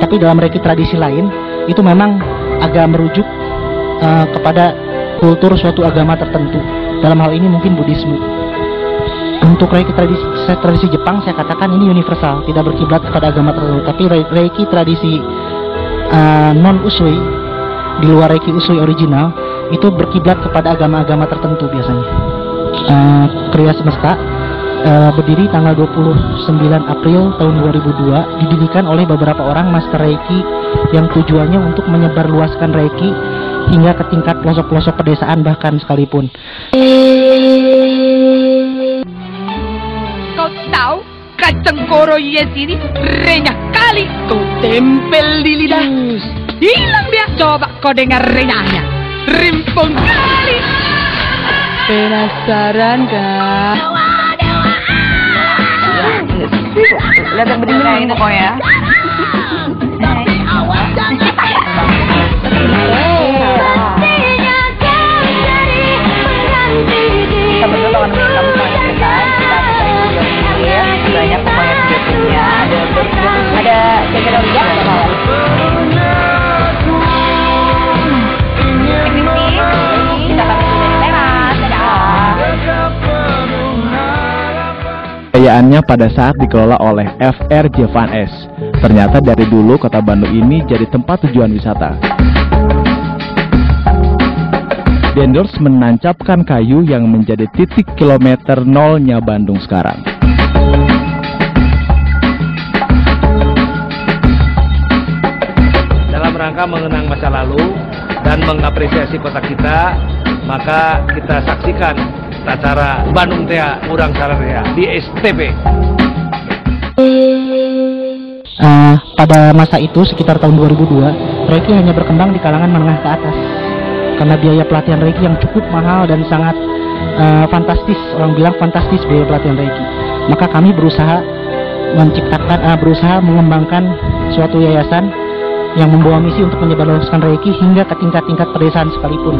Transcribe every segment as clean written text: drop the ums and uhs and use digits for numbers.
Tapi dalam reiki tradisi lain itu memang agak merujuk kepada kultur suatu agama tertentu. Dalam hal ini mungkin Buddhisme. Untuk reiki tradisi Jepang saya katakan ini universal, tidak berkiblat kepada agama tertentu. Tapi reiki tradisi non usui, di luar reiki usui original, itu berkiblat kepada agama-agama tertentu biasanya. Kriya Semesta berdiri tanggal 29 April tahun 2002, didirikan oleh beberapa orang master reiki yang tujuannya untuk menyebarluaskan reiki hingga ke tingkat pelosok-pelosok pedesaan bahkan sekalipun. Kau tahu kacang koro yes ini renyah kali. Kau tempel di lidah, hilang dia. Coba kau dengar renyahnya, rimpung kali. Penasaran kah? Lihat yang berdiri ini pokoknya. Kita berdua kawan kamu sangat dekat. Kita cari video ini banyak pokoknya videonya. Ada Cegerolia ada kawan. Kita akan dari teras. Kekayaannya pada saat dikelola oleh Fr. Jevan S. Ternyata dari dulu kota Bandung ini jadi tempat tujuan wisata. Dendels menancapkan kayu yang menjadi titik kilometer nolnya Bandung sekarang. Dalam rangka mengenang masa lalu dan mengapresiasi kota kita, maka kita saksikan acara Bandung Tea Murang Sararea di STP. Pada masa itu sekitar tahun 2002, reiki hanya berkembang di kalangan menengah ke atas karena biaya pelatihan reiki yang cukup mahal dan sangat fantastis. Orang bilang fantastis biaya pelatihan reiki. Maka kami berusaha mengembangkan suatu yayasan yang membawa misi untuk menyebarluaskan reiki hingga ke tingkat-tingkat pedesaan sekalipun.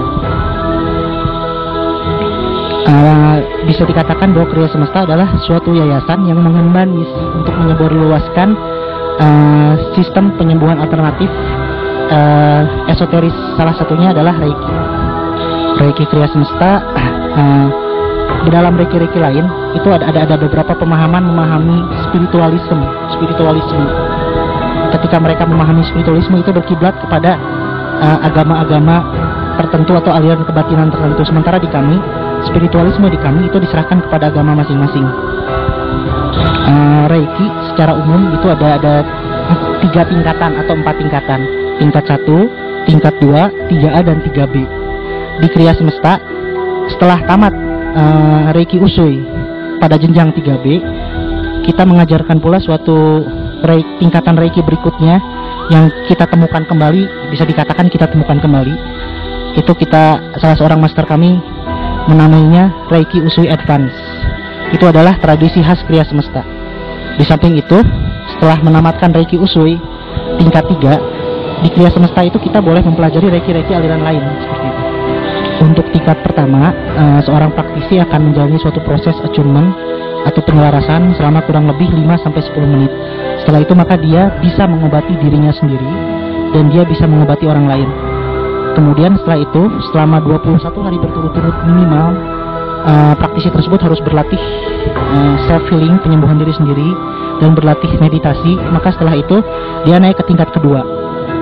Bisa dikatakan bahwa Kriya Semesta adalah suatu yayasan yang mengemban misi untuk menyebarluaskan sistem penyembuhan alternatif esoteris. Salah satunya adalah reiki. Reiki Kriya Semesta. Di dalam reiki-reiki lain itu ada beberapa memahami spiritualisme. Ketika mereka memahami spiritualisme itu berkiblat kepada agama-agama tertentu atau aliran kebatinan tertentu. Sementara di kami, spiritualisme di kami itu diserahkan kepada agama masing-masing. Reiki secara umum itu ada 3 tingkatan atau 4 tingkatan. Tingkat 1, tingkat 2, 3A dan 3B. Di Kriya Semesta, setelah tamat Reiki Usui pada jenjang 3B, kita mengajarkan pula suatu tingkatan Reiki berikutnya yang kita temukan kembali, bisa dikatakan kita temukan kembali. Itu salah seorang master kami menamainya Reiki Usui Advance. Itu adalah tradisi khas Kriya Semesta. Di samping itu, setelah menamatkan Reiki Usui tingkat 3, di Kriya Semesta itu kita boleh mempelajari reiki-reiki aliran lain seperti itu. Untuk tingkat pertama, seorang praktisi akan menjalani suatu proses attunement atau penyelarasan selama kurang lebih 5-10 menit. Setelah itu maka dia bisa mengobati dirinya sendiri dan dia bisa mengobati orang lain. Kemudian setelah itu, selama 21 hari berturut-turut minimal, praktisi tersebut harus berlatih self-healing, penyembuhan diri sendiri, dan berlatih meditasi. Maka setelah itu, dia naik ke tingkat kedua.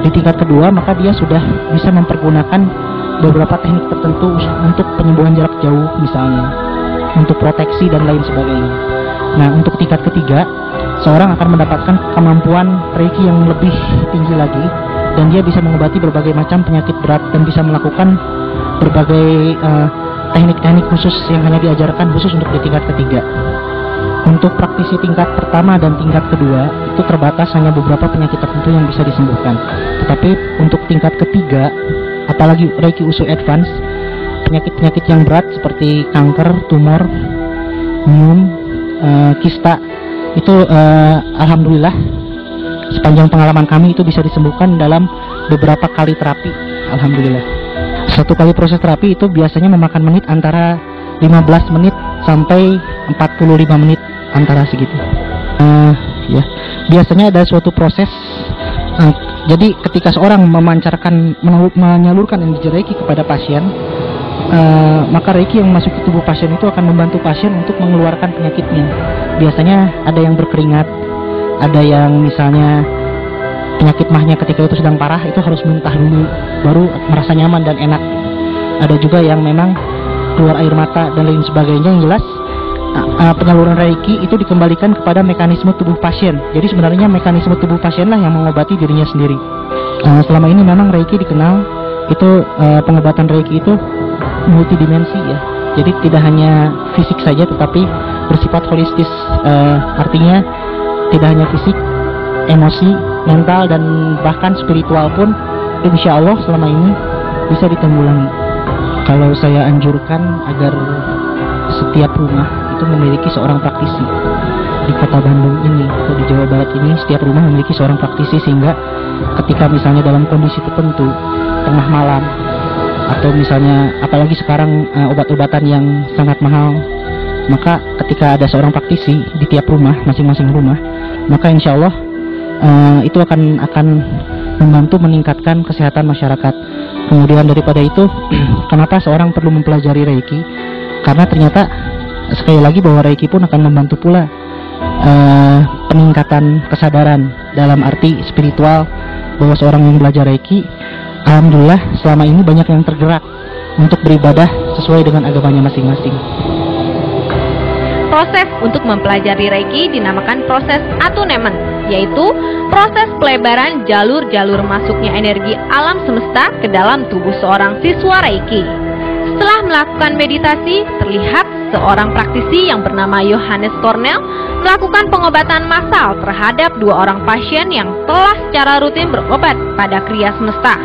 Di tingkat kedua, maka dia sudah bisa mempergunakan beberapa teknik tertentu untuk penyembuhan jarak jauh misalnya, untuk proteksi dan lain sebagainya. Nah, untuk tingkat ketiga, seorang akan mendapatkan kemampuan reiki yang lebih tinggi lagi, dan dia bisa mengobati berbagai macam penyakit berat dan bisa melakukan berbagai teknik-teknik khusus yang hanya diajarkan khusus untuk di tingkat ketiga. Untuk praktisi tingkat pertama dan tingkat kedua itu terbatas, hanya beberapa penyakit tertentu yang bisa disembuhkan. Tetapi untuk tingkat ketiga, apalagi Reiki Usui Advance, penyakit-penyakit yang berat seperti kanker, tumor, kista, itu alhamdulillah sepanjang pengalaman kami itu bisa disembuhkan dalam beberapa kali terapi. Alhamdulillah. Satu kali proses terapi itu biasanya memakan menit antara 15 menit sampai 45 menit, antara segitu. Ya, biasanya ada suatu proses Jadi ketika seorang menyalurkan energi Reiki kepada pasien, maka Reiki yang masuk ke tubuh pasien itu akan membantu pasien untuk mengeluarkan penyakitnya. Biasanya ada yang berkeringat, ada yang misalnya penyakit mahnya ketika itu sedang parah itu harus muntah dulu, baru merasa nyaman dan enak. Ada juga yang memang keluar air mata dan lain sebagainya. Yang jelas penyaluran Reiki itu dikembalikan kepada mekanisme tubuh pasien. Jadi sebenarnya mekanisme tubuh pasienlah yang mengobati dirinya sendiri. Selama ini memang Reiki dikenal itu pengobatan Reiki itu multidimensi ya. Jadi tidak hanya fisik saja tetapi bersifat holistis. Artinya tidak hanya fisik, emosi, mental dan bahkan spiritual pun insya Allah selama ini bisa ditanggulangi. Kalau saya anjurkan agar setiap rumah itu memiliki seorang praktisi. Di kota Bandung ini atau di Jawa Barat ini setiap rumah memiliki seorang praktisi, sehingga ketika misalnya dalam kondisi tertentu tengah malam atau misalnya apalagi sekarang obat-obatan yang sangat mahal, maka ketika ada seorang praktisi di tiap rumah, masing-masing rumah, maka insya Allah itu akan membantu meningkatkan kesehatan masyarakat. Kemudian daripada itu kenapa seorang perlu mempelajari Reiki? Karena ternyata sekali lagi bahwa Reiki pun akan membantu pula peningkatan kesadaran dalam arti spiritual, bahwa seorang yang belajar Reiki, alhamdulillah selama ini banyak yang tergerak untuk beribadah sesuai dengan agamanya masing-masing. Proses untuk mempelajari Reiki dinamakan proses attunement, yaitu proses pelebaran jalur-jalur masuknya energi alam semesta ke dalam tubuh seorang siswa Reiki. Setelah melakukan meditasi, terlihat seorang praktisi yang bernama Johannes Cornell melakukan pengobatan massal terhadap 2 orang pasien yang telah secara rutin berobat pada kriya semesta.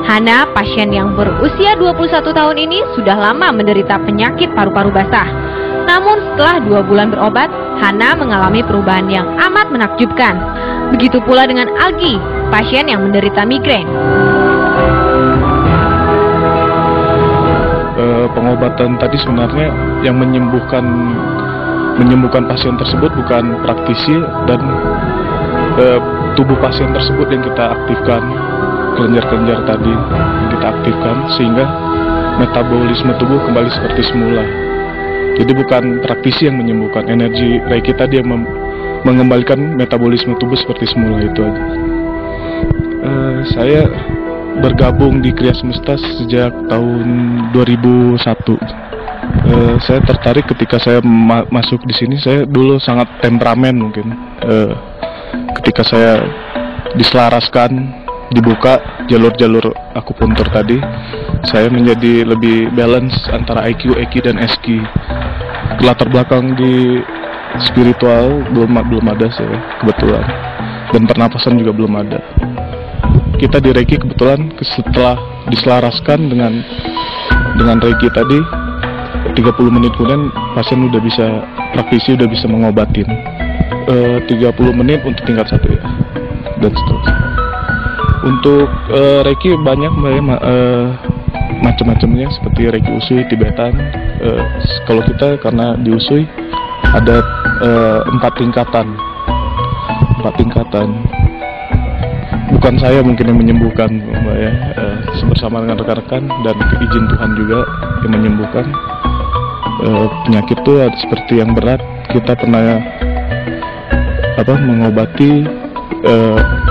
Hana, pasien yang berusia 21 tahun ini, sudah lama menderita penyakit paru-paru basah. Namun setelah 2 bulan berobat, Hana mengalami perubahan yang amat menakjubkan. Begitu pula dengan Algi, pasien yang menderita migrain. Pengobatan tadi sebenarnya yang menyembuhkan pasien tersebut bukan praktisi dan tubuh pasien tersebut yang kita aktifkan, kelenjar-kelenjar tadi yang kita aktifkan sehingga metabolisme tubuh kembali seperti semula. Jadi bukan praktisi yang menyembuhkan, energi Reiki tadi yang mengembalikan metabolisme tubuh seperti semula, itu aja. Saya bergabung di Kriya Semesta sejak tahun 2001. Saya tertarik ketika saya masuk di sini. Saya dulu sangat temperamen mungkin. Ketika saya diselaraskan, dibuka jalur-jalur akupuntur tadi, saya menjadi lebih balance antara IQ, EQ dan SQ. Latar belakang di spiritual belum ada saya kebetulan, dan pernapasan juga belum ada. Kita di Reiki kebetulan setelah diselaraskan dengan Reiki tadi, 30 menit kemudian pasien praktisi udah bisa mengobatin. 30 menit untuk tingkat 1 ya, dan seterusnya. Untuk Reiki banyak macam-macamnya, seperti Reiki Usui, Tibetan. Kalau kita karena di Usui ada 4 tingkatan. Bukan saya mungkin yang menyembuhkan, Mbak ya, bersama dengan rekan-rekan dan izin Tuhan juga yang menyembuhkan. Penyakit itu seperti yang berat, kita pernah mengobati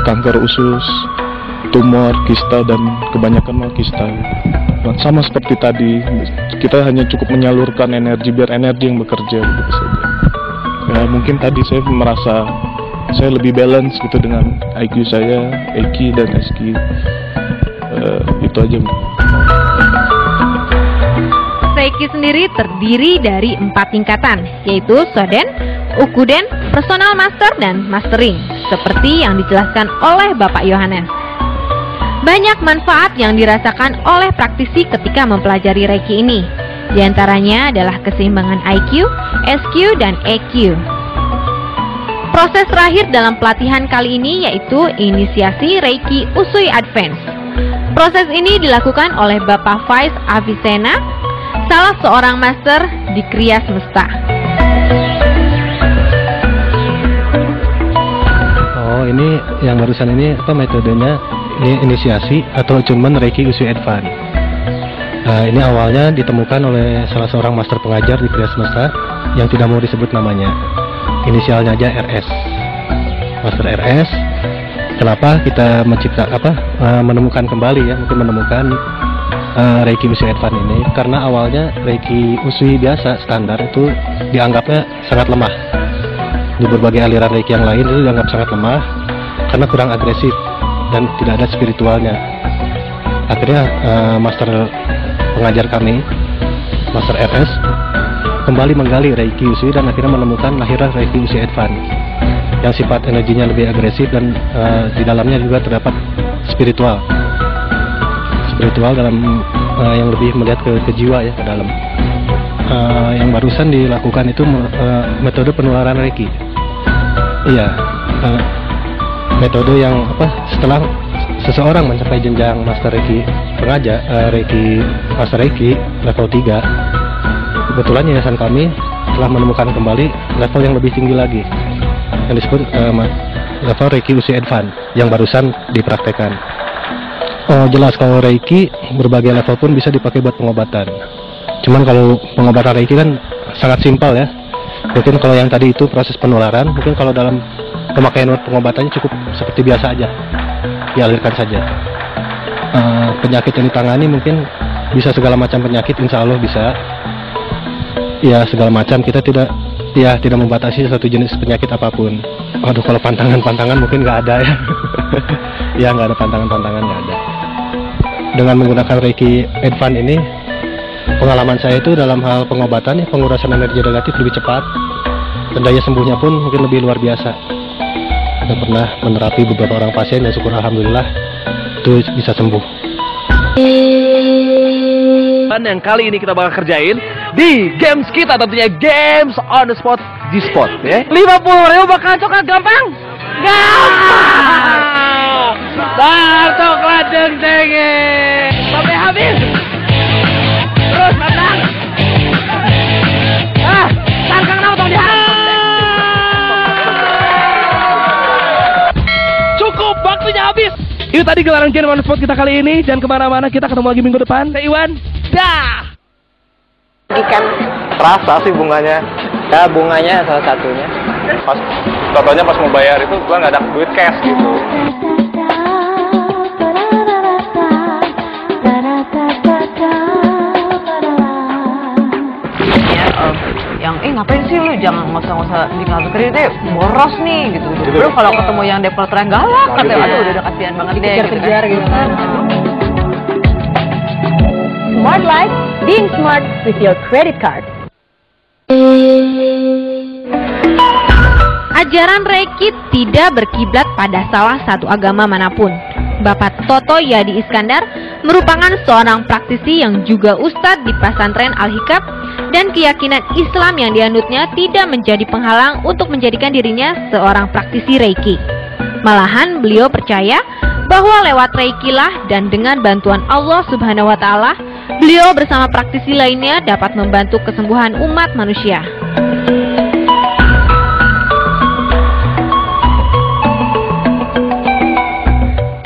kanker usus, tumor, kista, dan kebanyakan malah kista. Sama seperti tadi, kita hanya cukup menyalurkan energi biar energi yang bekerja, begitu saja. Ya, mungkin tadi saya merasa saya lebih balance gitu dengan IQ saya, EQ dan SQ. Itu aja. Reiki sendiri terdiri dari 4 tingkatan, yaitu Shoden, Ukuden, Personal Master, dan Mastering, seperti yang dijelaskan oleh Bapak Johannes. Banyak manfaat yang dirasakan oleh praktisi ketika mempelajari Reiki ini. Di antaranya adalah keseimbangan IQ, SQ, dan EQ. Proses terakhir dalam pelatihan kali ini yaitu inisiasi Reiki Usui Advance. Proses ini dilakukan oleh Bapak Faiz Avicenna, salah seorang master di Kriya Semesta. Oh ini yang barusan ini metodenya ini inisiasi atau attunement Reiki Usui Advance. Ini awalnya ditemukan oleh salah seorang master pengajar di Kriya Semesta yang tidak mau disebut namanya. Inisialnya aja RS. Master RS. Kenapa kita menemukan kembali ya, mungkin menemukan Reiki Usui Advance ini karena awalnya Reiki Usui biasa standar itu dianggapnya sangat lemah. Di berbagai aliran Reiki yang lain itu dianggap sangat lemah karena kurang agresif dan tidak ada spiritualnya. Akhirnya master pengajar kami, Master RS, kembali menggali Reiki Usui dan akhirnya menemukan lahirlah Reiki Usui Advance yang sifat energinya lebih agresif dan di dalamnya juga terdapat spiritual dalam yang lebih melihat ke jiwa ya, ke dalam. Yang barusan dilakukan itu metode penularan Reiki. Iya, metode yang setelah seseorang mencapai jenjang Master Reiki pengajar, Reiki Master Reiki level 3, kebetulan yayasan kami telah menemukan kembali level yang lebih tinggi lagi yang disebut level Reiki Usui Advance yang barusan dipraktekkan. Oh jelas, kalau Reiki berbagai level pun bisa dipakai buat pengobatan. Cuman kalau pengobatan Reiki kan sangat simpel ya. Mungkin kalau yang tadi itu proses penularan, mungkin kalau dalam pemakaian pengobatannya cukup seperti biasa aja, dialirkan saja. Penyakit yang ditangani mungkin bisa segala macam penyakit, insya Allah bisa. Ya segala macam, kita tidak membatasi satu jenis penyakit apapun. Aduh, kalau pantangan mungkin nggak ada ya. Ya nggak ada pantangan nggak ada. Dengan menggunakan Reiki Advance ini, pengalaman saya itu dalam hal pengobatan, pengurasan energi negatif lebih cepat, dan daya sembuhnya pun mungkin lebih luar biasa. Saya pernah menerapi beberapa orang pasien dan syukur alhamdulillah itu bisa sembuh. Dan yang kali ini kita bakal kerjain di games kita, tentunya games on the spot di spot ya. 50.000 bakal coklat gampang? Gampang! Bar coklat deng-dengin sampai habis. Terus matang. Tangkang nama tong dia. Cukup, waktunya habis. Itu tadi gelaran game on the spot kita kali ini. Jangan kemana-mana, kita ketemu lagi minggu depan. Teh Iwan, dah. Ikan. Rasa sih bunganya. Ya bunganya salah satunya. Contohnya pas mau bayar itu gua nggak ada duit cash gitu. Yang ngapain sih lu, jangan nggak usah di kartu kredit deh, boros nih gitu. Belum kalau ketemu yang developer yang galak katanya, aduh udah kasihan banget deh, kejar-kejar gitu kan. Smart Life, being smart with your credit card. Ajaran Reiki tidak berkiblat pada salah satu agama manapun. Bapak Toto Yadi Iskandar merupakan seorang praktisi yang juga ustadz di pesantren Al-Hikab, dan keyakinan Islam yang dianutnya tidak menjadi penghalang untuk menjadikan dirinya seorang praktisi Reiki. Malahan beliau percaya bahwa lewat Reiki lah dan dengan bantuan Allah Subhanahu wa Ta'ala, beliau bersama praktisi lainnya dapat membantu kesembuhan umat manusia.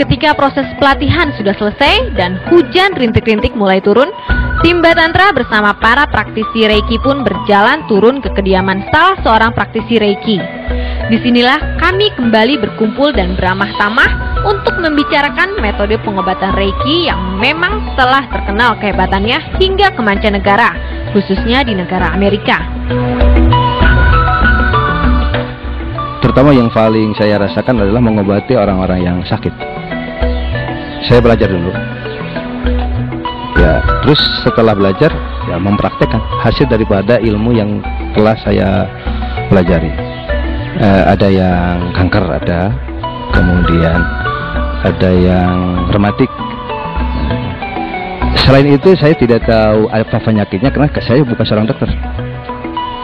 Ketika proses pelatihan sudah selesai dan hujan rintik-rintik mulai turun, tim Batantra bersama para praktisi Reiki pun berjalan turun ke kediaman salah seorang praktisi Reiki. Disinilah kami kembali berkumpul dan beramah tamah untuk membicarakan metode pengobatan Reiki yang memang telah terkenal kehebatannya hingga ke mancanegara, khususnya di negara Amerika. Terutama yang paling saya rasakan adalah mengobati orang-orang yang sakit. Saya belajar dulu, ya, terus setelah belajar, ya mempraktekkan hasil daripada ilmu yang telah saya pelajari. Ada yang kanker, ada, kemudian ada yang rematik. Selain itu saya tidak tahu apa penyakitnya karena saya bukan seorang dokter.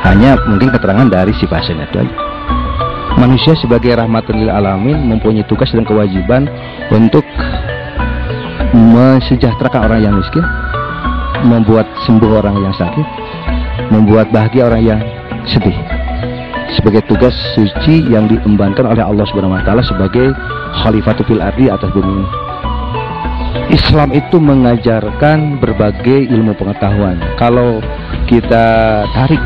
Hanya mungkin keterangan dari si pasien itu aja. Manusia sebagai rahmatan lil alamin mempunyai tugas dan kewajiban untuk mensejahterakan orang yang miskin, membuat sembuh orang yang sakit, membuat bahagia orang yang sedih. sebagai tugas suci yang diembankan oleh Allah Subhanahu wa taala sebagai khalifatul fil ardi atas bumi. Islam itu mengajarkan berbagai ilmu pengetahuan. Kalau kita tarik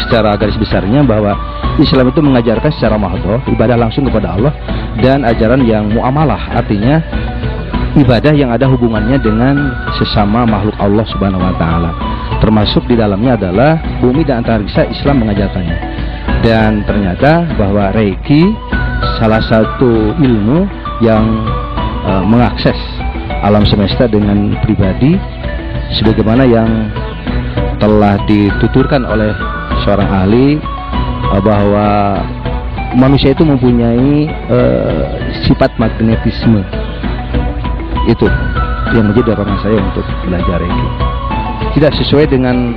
secara garis besarnya bahwa Islam itu mengajarkan secara mahdhah ibadah langsung kepada Allah dan ajaran yang muamalah, artinya ibadah yang ada hubungannya dengan sesama makhluk Allah Subhanahu wa taala. Termasuk di dalamnya adalah bumi dan antariksa, Islam mengajarkannya. Dan ternyata bahwa Reiki salah satu ilmu yang mengakses alam semesta dengan pribadi, sebagaimana yang telah dituturkan oleh seorang ahli bahwa manusia itu mempunyai sifat magnetisme. Itu yang menjadi dorongan saya untuk belajar Reiki. Tidak sesuai dengan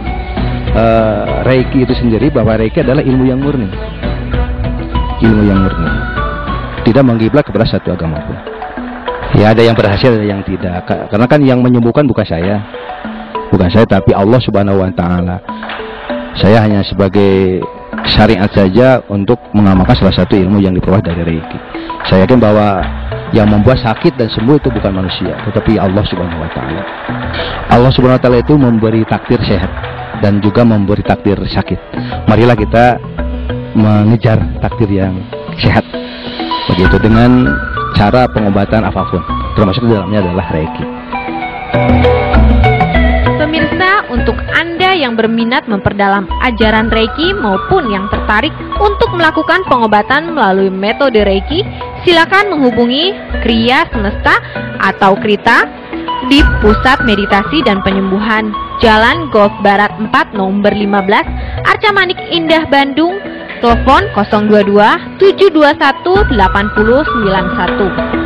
Reiki itu sendiri, bahwa Reiki adalah ilmu yang murni, ilmu yang murni, tidak menggiblat kepada satu agama pun. Ya, ada yang berhasil, ada yang tidak. Karena kan yang menyembuhkan bukan saya, tapi Allah Subhanahu wa taala. Saya hanya sebagai syariat saja untuk mengamalkan salah satu ilmu yang diperoleh dari Reiki. Saya yakin bahwa yang membuat sakit dan sembuh itu bukan manusia, tetapi Allah Subhanahu wa taala. Allah Subhanahu wa taala itu memberi takdir sehat dan juga memberi takdir sakit. Marilah kita mengejar takdir yang sehat. Begitu dengan cara pengobatan apapun, termasuk di dalamnya adalah Reiki. Pemirsa, untuk Anda yang berminat memperdalam ajaran Reiki maupun yang tertarik untuk melakukan pengobatan melalui metode Reiki, silakan menghubungi Kriya Semesta atau Krita di Pusat Meditasi dan Penyembuhan Jalan Golf Barat 4 nomor 15, Arca Manik Indah, Bandung. Telepon 022 721 8091.